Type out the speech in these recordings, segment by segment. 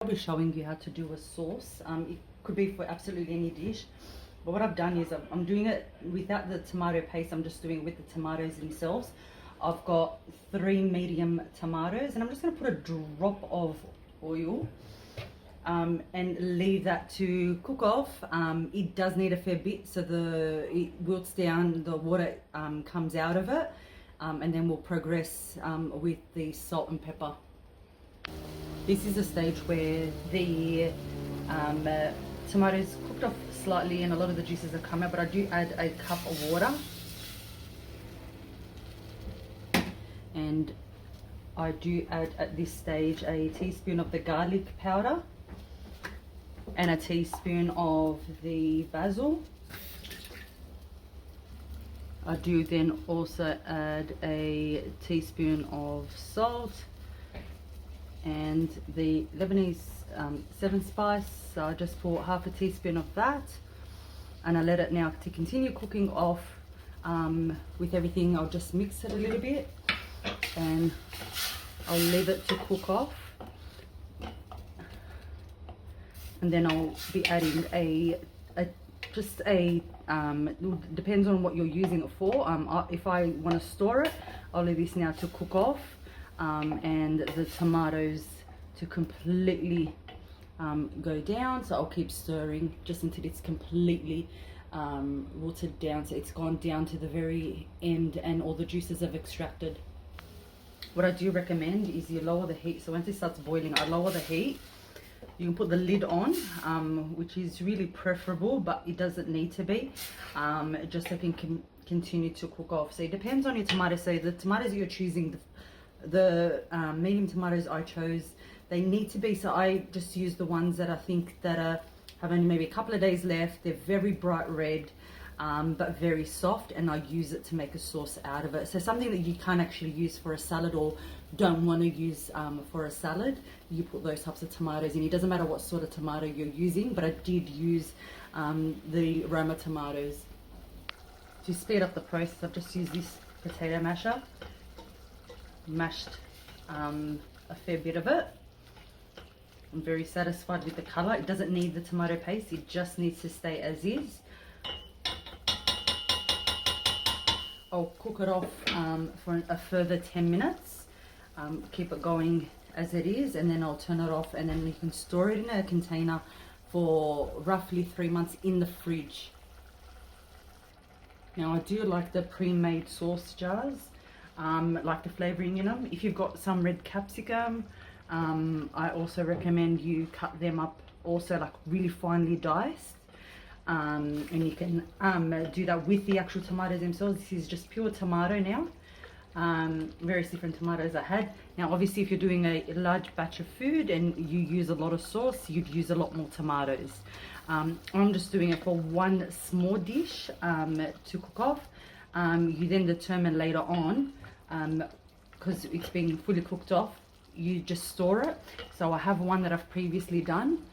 I'll be showing you how to do a sauce. It could be for absolutely any dish, but what I've done is I'm doing it without the tomato paste. I'm just doing it with the tomatoes themselves. I've got 3 medium tomatoes, and I'm just going to put a drop of oil and leave that to cook off. It does need a fair bit, so it wilts down, the water comes out of it, and then we'll progress with the salt and pepper. This is a stage where the tomatoes cooked off slightly and a lot of the juices have come out, but I do add a cup of water, and I do add at this stage a teaspoon of the garlic powder and a teaspoon of the basil. I do then also add a teaspoon of salt and the Lebanese 7 spice. So I just pour half a teaspoon of that, and I let it now to continue cooking off with everything. I'll just mix it a little bit and I'll leave it to cook off, and then I'll be adding depends on what you're using it for. If I want to store it, I'll leave this now to cook off, and the tomatoes to completely go down. So I'll keep stirring just until it's completely wilted down, so it's gone down to the very end and all the juices have extracted. What I do recommend is you lower the heat. So once it starts boiling, I lower the heat. You can put the lid on, which is really preferable, but it doesn't need to be, just so it can continue to cook off. So it depends on your tomatoes. So the tomatoes you're choosing, the medium tomatoes I chose, they need to be, so I just use the ones that I think that have only maybe a couple of days left. They're very bright red, but very soft, and I use it to make a sauce out of it. So something that you can't actually use for a salad or don't want to use for a salad, you put those types of tomatoes in. It doesn't matter what sort of tomato you're using, but I did use the Roma tomatoes. To speed up the process, I've just used this potato masher, mashed a fair bit of it. I'm very satisfied with the color. It doesn't need the tomato paste, it just needs to stay as is. I'll cook it off for a further 10 minutes. Keep it going as it is, and then I'll turn it off, and then you can store it in a container for roughly 3 months in the fridge. Now I do like the pre-made sauce jars, like the flavoring in them. If you've got some red capsicum, I also recommend you cut them up also, like really finely diced, and you can do that with the actual tomatoes themselves. This is just pure tomato now. Various different tomatoes I had. Now obviously if you're doing a large batch of food and you use a lot of sauce, you'd use a lot more tomatoes. I'm just doing it for one small dish to cook off. You then determine later on, because it's been fully cooked off, you just store it. So I have one that I've previously done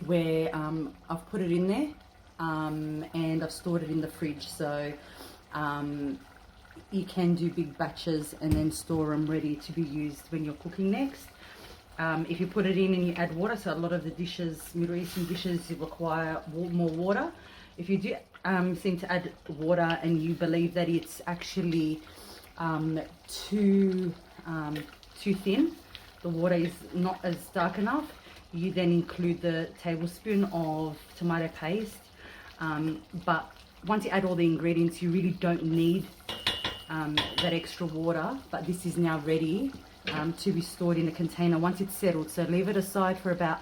where I've put it in there, and I've stored it in the fridge. So you can do big batches and then store them ready to be used when you're cooking next. If you put it in and you add water, so a lot of the dishes, Middle Eastern dishes, require more water. If you do seem to add water and you believe that it's actually too thin, the water is not as dark enough, you then include the tablespoon of tomato paste. But once you add all the ingredients, you really don't need that extra water. But this is now ready to be stored in a container once it's settled. So leave it aside for about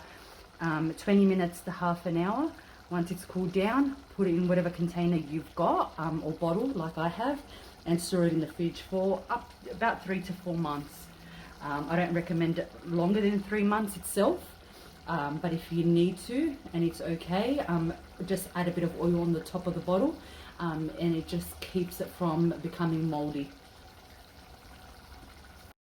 20 minutes to half an hour. Once it's cooled down, put it in whatever container you've got, or bottle like I have, and store it in the fridge for about 3 to 4 months. I don't recommend it longer than 3 months itself, but if you need to and it's okay, just add a bit of oil on the top of the bottle, and it just keeps it from becoming moldy.